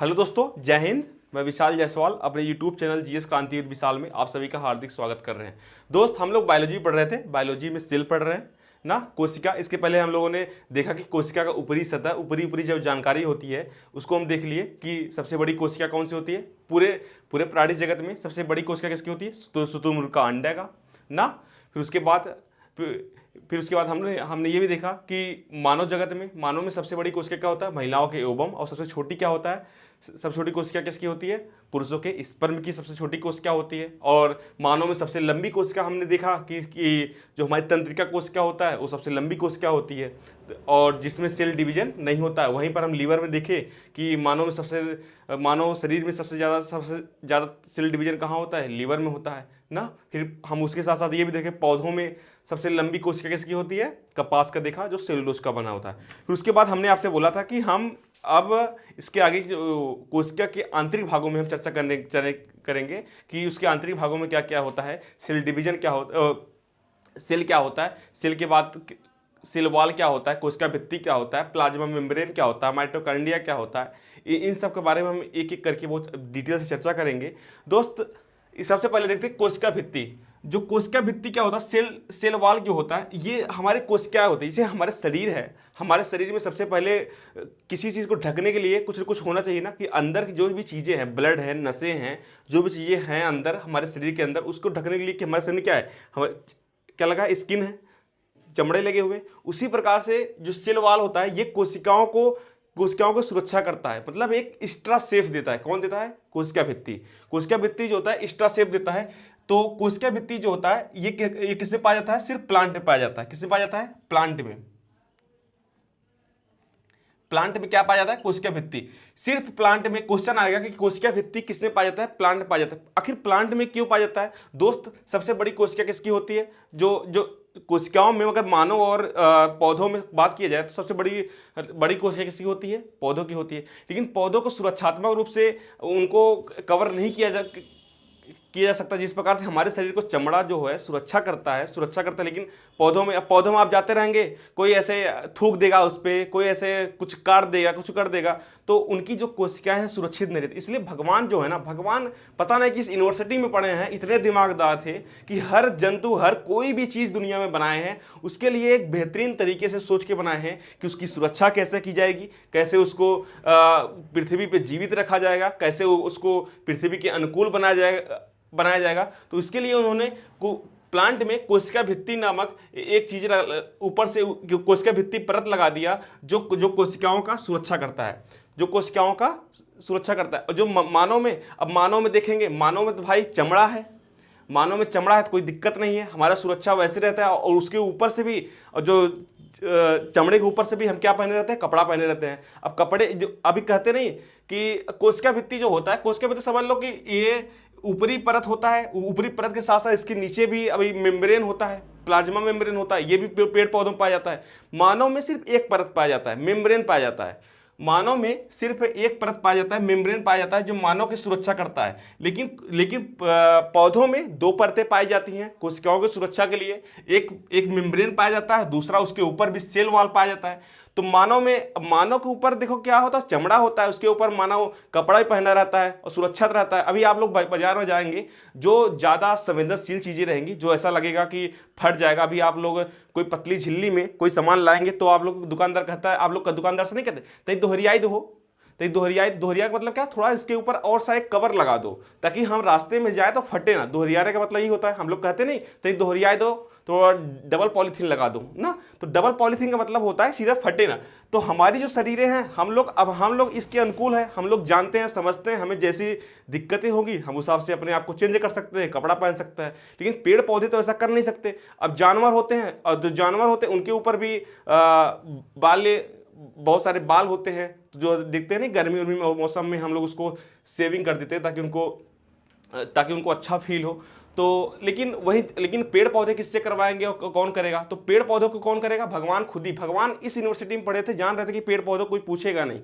Hello दोस्तों, जय हिंद। मैं विशाल जायसवाल अपने यूट्यूब चैनल जीएस क्रांति विद विशाल में आप सभी का हार्दिक स्वागत कर रहे हैं। दोस्त, हम लोग बायोलॉजी पढ़ रहे थे, बायोलॉजी में सेल पढ़ रहे हैं ना, कोशिका। इसके पहले हम लोगों ने देखा कि कोशिका का ऊपरी सतह, ऊपरी जो जानकारी होती है उसको हम देख लिए कि सबसे बड़ी कोशिका कौन सी होती है। पूरे पूरे प्राणी जगत में सबसे बड़ी कोशिका किसकी होती है? तो शुतुरमुर्ग का अंडा का ना। फिर उसके बाद हमने ये भी देखा कि मानव में सबसे बड़ी कोशिका क्या होता है? महिलाओं के ओवम। और सबसे छोटी क्या होता है? सबसे छोटी कोशिका किसकी होती है? पुरुषों के स्पर्म की सबसे छोटी कोशिका होती है। और मानव में सबसे लंबी कोशिका हमने देखा कि जो हमारी तंत्रिका कोशिका होता है वो सबसे लंबी कोशिका होती है और जिसमें सेल डिवीजन नहीं होता है। वहीं पर हम लीवर में देखें कि मानव शरीर में सबसे ज़्यादा सेल डिवीजन कहाँ होता है? लीवर में होता है ना। फिर हम उसके साथ साथ ये भी देखें, पौधों में सबसे लंबी कोशिका किसकी होती है? कपास का देखा, जो सेलुलोज का बना होता है। फिर उसके बाद हमने आपसे बोला था कि हम अब इसके आगे जो कोशिका के आंतरिक भागों में हम चर्चा करेंगे कि उसके आंतरिक भागों में क्या क्या होता है, सेल डिवीजन क्या होता, सेल क्या होता है, सेल के बाद सेल वॉल क्या होता है, कोशिका भित्ति क्या होता है, प्लाज्मा मेम्ब्रेन क्या होता है, माइटोकॉन्ड्रिया क्या होता है। इन सब के बारे में हम एक एक करके बहुत डिटेल से चर्चा करेंगे। दोस्त, सबसे पहले देखते हैं कोशिका भित्ति। जो कोशिका भित्ति क्या होता है, सेल वॉल जो होता है, ये हमारे कोशिकाएं होती है। जैसे हमारे शरीर है, हमारे शरीर में सबसे पहले किसी चीज़ को ढकने के लिए कुछ न कुछ होना चाहिए ना, कि अंदर की जो भी चीज़ें हैं, ब्लड है, नसें हैं, जो भी चीज़ें हैं अंदर हमारे शरीर के अंदर, उसको ढकने के लिए कि हमारे शरीर में क्या है, हमारे क्या लगा, स्किन है, चमड़े लगे हुए। उसी प्रकार से जो सेल वॉल होता है, ये कोशिकाओं को सुरक्षा करता है, मतलब एक एक्स्ट्रा सेफ देता है। कौन देता है? कोशिका भित्ति। कोशिका भित्ति जो होता है एक्स्ट्रा सेफ देता है। तो कोशिका भित्ति जो होता है ये किससे पाया जाता है? सिर्फ प्लांट में पाया जाता है। किससे पाया जाता है? प्लांट में। प्लांट में क्या पाया जाता है? कोशिका भित्ति। सिर्फ प्लांट में। क्वेश्चन आएगा कि कोशिका भित्ति किसमें पाया जाता है? प्लांट में पाया जाता है। आखिर प्लांट में क्यों पाया जाता है? दोस्त, सबसे बड़ी कोशिका किसकी होती है? जो कोशिकाओं में, अगर मानव और पौधों में बात की जाए तो सबसे बड़ी कोशिका किसकी होती है? पौधों की होती है। लेकिन पौधों को सुरक्षात्मक रूप से उनको कवर नहीं किया जा सकता, जिस प्रकार से हमारे शरीर को चमड़ा जो है सुरक्षा करता है। लेकिन पौधों में आप जाते रहेंगे, कोई ऐसे थूक देगा उस पर, कोई ऐसे कुछ काट देगा, कुछ कर देगा, तो उनकी जो कोशिकाएं हैं सुरक्षित नहीं रहती। इसलिए भगवान जो है ना, भगवान पता नहीं किस यूनिवर्सिटी में पढ़े हैं, इतने दिमागदार थे कि हर जंतु, हर कोई भी चीज़ दुनिया में बनाए हैं, उसके लिए एक बेहतरीन तरीके से सोच के बनाए हैं कि उसकी सुरक्षा कैसे की जाएगी, कैसे उसको पृथ्वी पर जीवित रखा जाएगा, कैसे उसको पृथ्वी के अनुकूल बनाया जाएगा। तो इसके लिए उन्होंने प्लांट में कोशिका भित्ति नामक एक चीज ऊपर से कोशिका भित्ति परत लगा दिया, जो कोशिकाओं का सुरक्षा करता है, और जो मानव में देखेंगे, मानव में तो भाई चमड़ा है, तो कोई दिक्कत नहीं है, हमारा सुरक्षा वैसे रहता है। और उसके ऊपर से भी, जो चमड़े के ऊपर से भी हम क्या पहने रहते हैं? कपड़ा पहने रहते हैं। अब कपड़े जो अभी कहते नहीं कि कोशिका भित्ति जो होता है, कोशिका भित्ति समझ लो कि ये ऊपरी परत होता है, ऊपरी परत के साथ साथ इसके नीचे भी अभी मेम्ब्रेन होता है, प्लाज्मा मेम्ब्रेन होता है। ये भी पेड़ पौधों में पाया जाता है। मानव में सिर्फ एक परत पाया जाता है, मेम्ब्रेन पाया जाता है। मानव में सिर्फ एक परत पाया जाता है, मेम्ब्रेन पाया जाता है, जो मानव की सुरक्षा करता है। लेकिन पौधों में दो परतें पाई जाती हैं कोशिकाओं की सुरक्षा के लिए। एक मेम्ब्रेन पाया जाता है, दूसरा उसके ऊपर भी सेल वॉल पाया जाता है। तो मानव के ऊपर देखो क्या होता है? चमड़ा होता है, उसके ऊपर मानव कपड़ा भी पहना रहता है और सुरक्षित रहता है। अभी आप लोग बाजार में जाएंगे, जो ज़्यादा संवेदनशील चीज़ें रहेंगी, जो ऐसा लगेगा कि फट जाएगा। अभी आप लोग कोई पतली झिल्ली में कोई सामान लाएंगे तो आप लोग दुकानदार कहता है, आप लोग दुकानदार से नहीं कहते तई दोहरियाई दो, तो दोहरिया का मतलब क्या? थोड़ा इसके ऊपर और सा एक कवर लगा दो ताकि हम रास्ते में जाए तो फटे ना। दोहरियाने का मतलब यही होता है। हम लोग कहते नहीं तो दोहरियाई दो, तो डबल पॉलीथीन लगा दो ना। तो डबल पॉलीथीन का मतलब होता है सीधा फटे ना। तो हमारी जो शरीरें हैं, हम लोग इसके अनुकूल हैं। हम लोग जानते हैं, समझते हैं, हमें जैसी दिक्कतें होगी हम उस हिसाब से अपने आप को चेंज कर सकते हैं, कपड़ा पहन सकते हैं। लेकिन पेड़ पौधे तो ऐसा कर नहीं सकते। अब जानवर होते हैं, और जो जानवर होते हैं उनके ऊपर भी बहुत सारे बाल होते हैं, जो दिखते हैं नहीं, गर्मी उर्मी मौसम में हम लोग उसको सेविंग कर देते हैं ताकि उनको अच्छा फील हो। तो लेकिन पेड़ पौधे किससे करवाएंगे और कौन करेगा? तो पेड़ पौधों को कौन करेगा? भगवान खुद ही। भगवान इस यूनिवर्सिटी में पढ़े थे, जान रहे थे कि पेड़ पौधों कोई पूछेगा नहीं।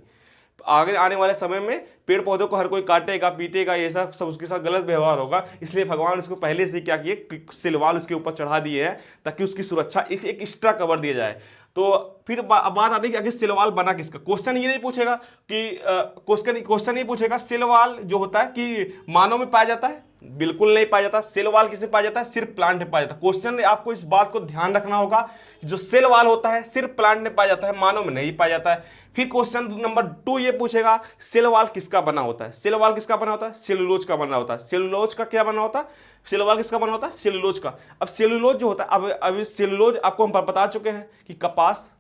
आगे आने वाले समय में पेड़ पौधों को हर कोई काटेगा, पीटेगा, ये सब उसके साथ गलत व्यवहार होगा। इसलिए भगवान उसको पहले से क्या किए, सिलवाल उसके ऊपर चढ़ा दिए हैं ताकि उसकी सुरक्षा एक एक्स्ट्रा कवर दिया जाए। तो फिर बात आती है कि आखिर सेल वॉल बना किसका। क्वेश्चन ये नहीं पूछेगा कि क्वेश्चन नहीं पूछेगा सेल वॉल जो होता है कि मानव में पाया जाता है, बिल्कुल नहीं पाया जाता। सेल वॉल किसमें पाया जाता है, सिर्फ प्लांट में पाया जाता है। क्वेश्चन में आपको इस बात को ध्यान रखना होगा कि जो सेल वॉल होता है सिर्फ प्लांट में पाया जाता है, मानव में नहीं पाया जाता है। फिर क्वेश्चन नंबर 2 ये पूछेगा सेल वॉल किसका बना होता है। सेल वॉल किसका बना होता है, सेलुलोज का बना होता है। सेलुलोज का क्या बना होता है, सेल वॉल किसका बना होता है, सेलुलोज का। अब सेलुलोज जो होता है, अब सेलुलोज आपको हम बता चुके हैं कि कपास,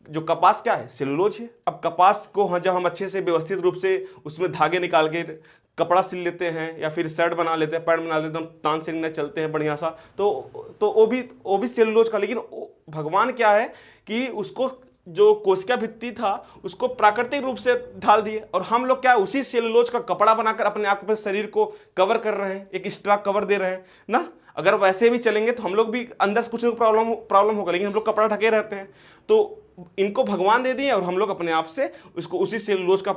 जो कपास क्या है, सेलुलोज है। अब कपास को जब हम अच्छे से व्यवस्थित रूप से उसमें धागे निकाल के कपड़ा सिल लेते हैं या फिर शर्ट बना लेते हैं, पैंट बना लेते हैं, तान सिलने चलते हैं बढ़िया सा, तो वो भी सेलुलोज का। लेकिन भगवान क्या है कि उसको जो कोशिका भित्ति था उसको प्राकृतिक रूप से ढाल दिए, और हम लोग क्या उसी सेलुलोज का कपड़ा बनाकर अपने आप शरीर को कवर कर रहे हैं, एक एक्स्ट्रा कवर दे रहे हैं ना। अगर वैसे भी चलेंगे तो हम लोग भी अंदर से कुछ प्रॉब्लम होगा, लेकिन हम लोग कपड़ा ढके रहते हैं। तो इनको भगवान दे दिए और हम लोग अपने आप से उसको उसी सेलुलोज का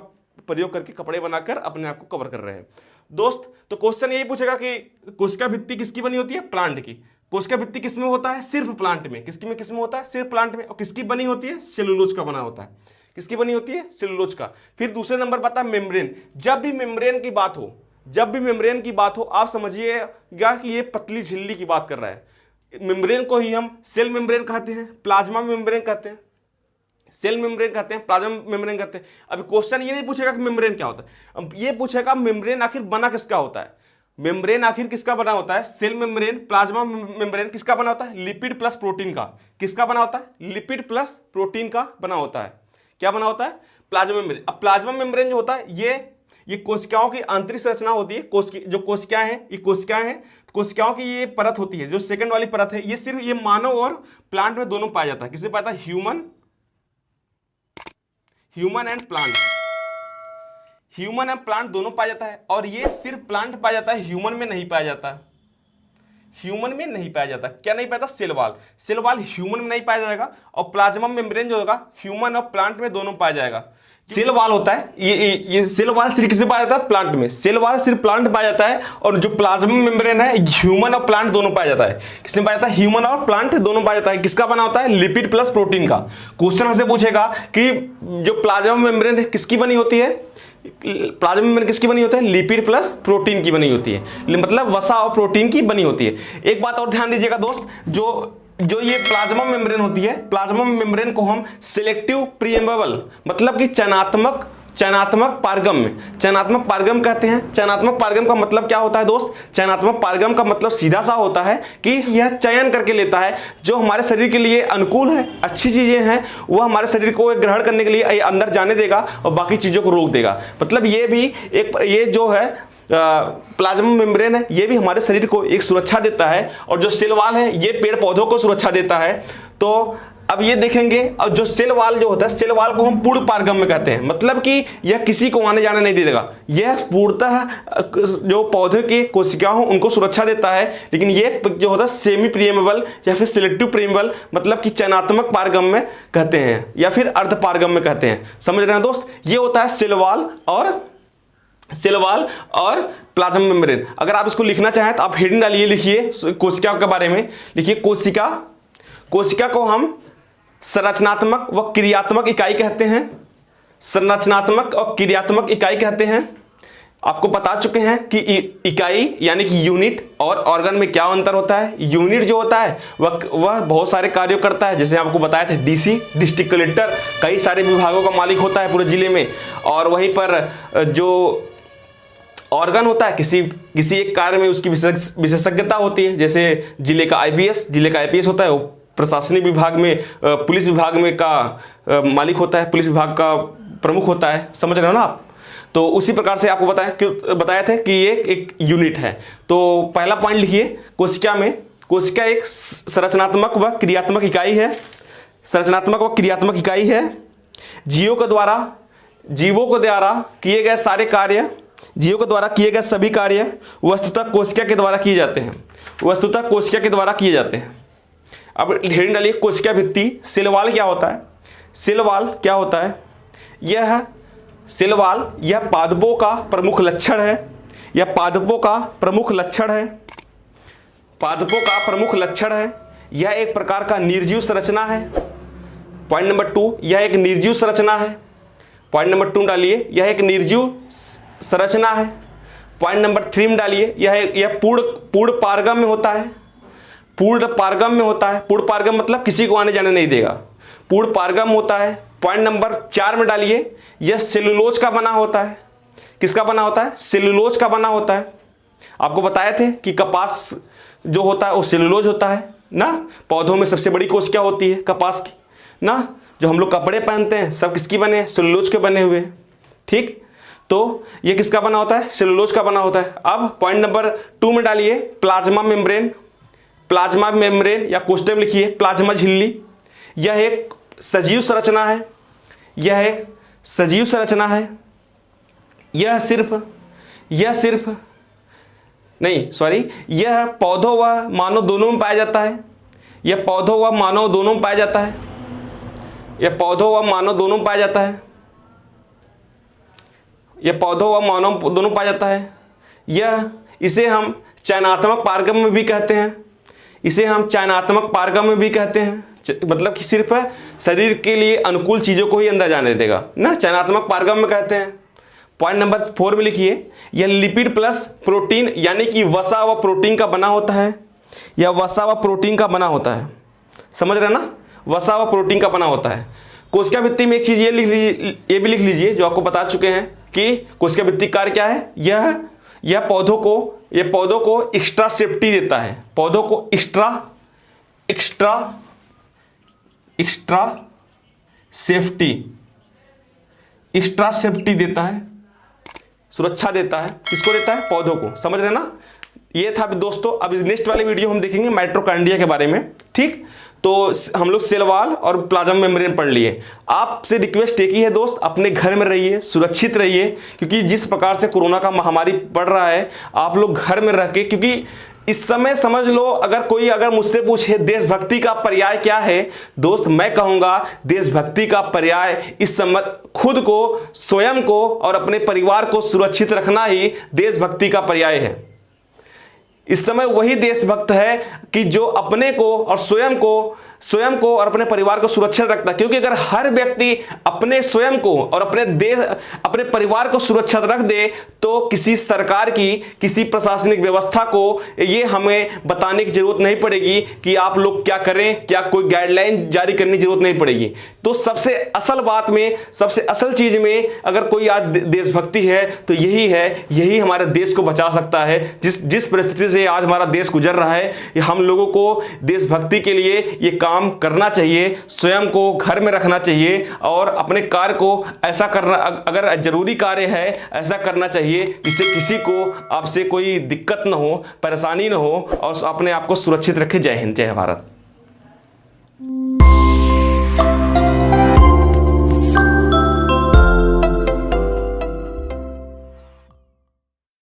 प्रयोग करके कपड़े बनाकर अपने आप को कवर कर रहे हैं दोस्त। तो क्वेश्चन यही पूछेगा कि कोशिका भित्ति किसकी बनी होती है, प्लांट की। कोशिका भित्ति किसमें होता है, सिर्फ प्लांट में। किसमें होता है, सिर्फ प्लांट में। और किसकी बनी होती है, सेलुलोज का बना होता है। किसकी बनी होती है, सेलुलोज का। फिर दूसरे नंबर पर आता है मेम्ब्रेन। जब भी मेम्ब्रेन की बात हो आप समझिएगा कि ये पतली झिल्ली की बात कर रहा है। मेम्ब्रेन को ही हम सेल मेम्ब्रेन कहते हैं, प्लाज्मा मेम्ब्रेन कहते हैं, सेल मेम्ब्रेन कहते हैं, प्लाज्मा मेम्ब्रेन कहते हैं। अभी क्वेश्चन ये नहीं पूछेगा कि मेम्ब्रेन क्या होता है, अब ये पूछेगा मेम्ब्रेन आखिर बना किसका होता है। मेम्ब्रेन आखिर किसका बना होता है, सेल मेम्ब्रेन, प्लाज्मा मेम्ब्रेन किसका बना होता है, लिपिड प्लस प्रोटीन का। किसका बना होता है, लिपिड प्लस प्रोटीन का बना होता है। क्या बना होता है, प्लाज्मा मेम्ब्रेन। अब प्लाज्मा मेम्ब्रेन जो होता है ये कोशिकाओं की आंतरिक संरचना होती है। जो कोशिकाएं हैं, ये कोशिकाएं हैं, कोशिकाओं की ये परत होती है, जो सेकंड वाली परत है, ये सिर्फ ये मानव और प्लांट में दोनों पाया जाता है। किसमें पाया जाता है, ह्यूमन एंड प्लांट दोनों पाया जाता है। और ये सिर्फ प्लांट पाया जाता है, ह्यूमन में नहीं पाया जाता। क्या नहीं पाया जाता, सेल वॉल ह्यूमन में नहीं पाया जाएगा, और प्लाज्मा मेम्ब्रेन जो होगा ह्यूमन और प्लांट में दोनों पाया जाएगा। सेल वॉल होता है ये सेल वॉल सिर्फ किसमें पाया जाता है, प्लांट में। सेल वॉल सिर्फ प्लांट में पाया जाता है, और जो प्लाज्मा मेम्ब्रेन है ह्यूमन और प्लांट दोनों पाया जाता है। किसमें पाया जाता है, ह्यूमन और प्लांट दोनों पाया जाता है। किसका बना होता है, लिपिड प्लस प्रोटीन का। क्वेश्चन हमसे पूछेगा कि जो प्लाज्मा मेम्ब्रेन है किसकी बनी होती है, प्लाज्मा मेम्ब्रेन किसकी बनी होती है, लिपिड प्लस प्रोटीन की बनी होती है, मतलब वसा और प्रोटीन की बनी होती है। एक बात और ध्यान दीजिएगा दोस्त, जो ये प्लाज्मा मेम्ब्रेन होती है, प्लाज्मा मेम्ब्रेन को हम सिलेक्टिव प्रीएम्बल मतलब कि चयनात्मक पारगम कहते हैं। चयनात्मक पारगम का मतलब क्या होता है दोस्त, चयनात्मक पारगम का मतलब सीधा सा होता है कि यह चयन करके लेता है जो हमारे शरीर के लिए अनुकूल है, अच्छी चीजें हैं, वह हमारे शरीर को ग्रहण करने के लिए अंदर जाने देगा और बाकी चीजों को रोक देगा। मतलब ये भी ये जो है प्लाज्मा मेम्ब्रेन है, ये भी हमारे शरीर को एक सुरक्षा देता है, और जो सेल वॉल है ये पेड़ पौधों को सुरक्षा देता है। तो अब ये देखेंगे, और जो सेल वॉल जो होता है, सेल वॉल को हम पूर्ण पारगम में कहते हैं, मतलब कि यह किसी को आने जाने नहीं देगा। यह पूर्णतः जो पौधे की कोशिकाएं हो उनको सुरक्षा देता है। लेकिन ये जो होता है सेमी प्रीएमेबल या फिर सिलेक्टिव प्रीएमेबल, मतलब कि चयनात्मक पारगम में कहते हैं या फिर अर्ध पारगम में कहते हैं। समझ रहे हैं दोस्त, ये होता है सेल वॉल और प्लाज्मा मेम्ब्रेन। अगर आप इसको लिखना चाहें तो आप हेडिंग डालिए, लिखिए कोशिका के बारे में, लिखिए कोशिका को हम संरचनात्मक व क्रियात्मक इकाई कहते हैं। संरचनात्मक और क्रियात्मक इकाई कहते हैं। आपको बता चुके हैं कि इकाई यानी कि यूनिट और ऑर्गन में क्या अंतर होता है। यूनिट जो होता है वह बहुत सारे कार्यों करता है, जैसे आपको बताया था डीसी डिस्ट्रिक्ट कलेक्टर कई सारे विभागों का मालिक होता है पूरे जिले में। और वहीं पर जो ऑर्गन होता है किसी एक कार्य में उसकी विशेषज्ञता होती है, जैसे जिले का आईपीएस होता है, वो प्रशासनिक विभाग में पुलिस विभाग में का मालिक होता है, पुलिस विभाग का प्रमुख होता है। समझ रहे हो ना आप। तो उसी प्रकार से आपको बताया था कि ये एक यूनिट है। तो पहला पॉइंट लिखिए, कोशिका एक संरचनात्मक व क्रियात्मक इकाई है। संरचनात्मक व क्रियात्मक इकाई है। जीवों के द्वारा किए गए सारे कार्य, जीवों के द्वारा किए गए सभी कार्य वस्तुतः कोशिका के द्वारा किए जाते हैं। अब हेडिंग डालिए, कोशिका भित्ति। सेल वॉल क्या होता है, यह सेल वॉल यह पादपों का प्रमुख लक्षण है। यह एक प्रकार का निर्जीव संरचना है। पॉइंट नंबर 2, यह एक निर्जीव संरचना है। पॉइंट नंबर 2 डालिए, यह एक निर्जीव संरचना है। पॉइंट नंबर 3 में डालिए, यह पूर्ण पारगम्य में होता है। पूर्ण पारगम्य में होता है। पूर्ण पारगम्य मतलब किसी को आने जाने नहीं देगा, पूर्ण पारगम्य होता है। पॉइंट नंबर 4 में डालिए, यह सेलुलोज का बना होता है। किसका बना होता है? सेलुलोज का बना होता है। आपको बताए थे कि कपास जो होता है वो सेलुलोज होता है ना। पौधों में सबसे बड़ी कोशिका होती है कपास की ना। जो हम लोग कपड़े पहनते हैं सब किसकी बने हैं? सेलुलोज के बने हुए हैं। ठीक, तो ये किसका बना होता है? सेलुलोज का बना होता है। अब पॉइंट नंबर 2 में डालिए प्लाज्मा मेम्ब्रेन। प्लाज्मा मेम्ब्रेन या कोष्ठक में लिखिए प्लाज्मा झिल्ली। यह एक सजीव संरचना है। यह एक सजीव संरचना है। यह पौधों व मानव दोनों में पाया जाता है। यह पौधों व मानव दोनों में पाया जाता है। यह पौधों व मानव दोनों में पाया जाता है। यह पौधों व मानव दोनों में पाया जाता है। इसे हम चयनात्मक पारगम्य में भी कहते हैं। इसे हम चयनात्मक पारगम्य में भी कहते हैं, मतलब कि सिर्फ शरीर के लिए अनुकूल चीज़ों को ही अंदर जाने देगा ना, चयनात्मक पारगम्य में कहते हैं। पॉइंट नंबर 4 में लिखिए, यह लिपिड प्लस प्रोटीन यानी कि वसा व प्रोटीन का बना होता है। यह वसा व प्रोटीन का बना होता है, समझ रहे ना, वसा व प्रोटीन का बना होता है। कोशिका भित्ति में एक चीज़ ये भी लिख लीजिए जो आपको बता चुके हैं कि कोशिका भित्ति कार्य क्या है। यह पौधों को एक्स्ट्रा सेफ्टी देता है। पौधों को एक्स्ट्रा सेफ्टी देता है, सुरक्षा देता है। किसको देता है? पौधों को। समझ रहे ना। ये था दोस्तों। अब इस नेक्स्ट वाले वीडियो हम देखेंगे माइटोकॉन्ड्रिया के बारे में। ठीक, तो हम लोग सेल वॉल और प्लाज्मा मेम्ब्रेन पढ़ लिए। आपसे रिक्वेस्ट एक ही है दोस्त, अपने घर में रहिए, सुरक्षित रहिए, क्योंकि जिस प्रकार से कोरोना का महामारी बढ़ रहा है, आप लोग घर में रह के, क्योंकि इस समय समझ लो, अगर मुझसे पूछे देशभक्ति का पर्याय क्या है, दोस्त मैं कहूँगा देशभक्ति का पर्याय इस समय खुद को, स्वयं को और अपने परिवार को सुरक्षित रखना ही देशभक्ति का पर्याय है। इस समय वही देशभक्त है कि जो अपने को और स्वयं को और अपने परिवार को सुरक्षित रखता है। क्योंकि अगर हर व्यक्ति अपने स्वयं को और अपने परिवार को सुरक्षित रख दे तो किसी सरकार की, किसी प्रशासनिक व्यवस्था को ये हमें बताने की जरूरत नहीं पड़ेगी कि आप लोग क्या करें, क्या कोई गाइडलाइन जारी करने की जरूरत नहीं पड़ेगी। तो सबसे असल बात में, सबसे असल चीज में अगर कोई आज देशभक्ति है तो यही है, यही हमारे देश को बचा सकता है। जिस परिस्थिति से आज हमारा देश गुजर रहा है, हम लोगों को देशभक्ति के लिए ये काम करना चाहिए, स्वयं को घर में रखना चाहिए और अपने कार्य को ऐसा करना, अगर जरूरी कार्य है ऐसा करना चाहिए जिससे किसी को आपसे कोई दिक्कत न हो, परेशानी न हो और अपने आप को सुरक्षित रखे। जय हिंद, जय भारत।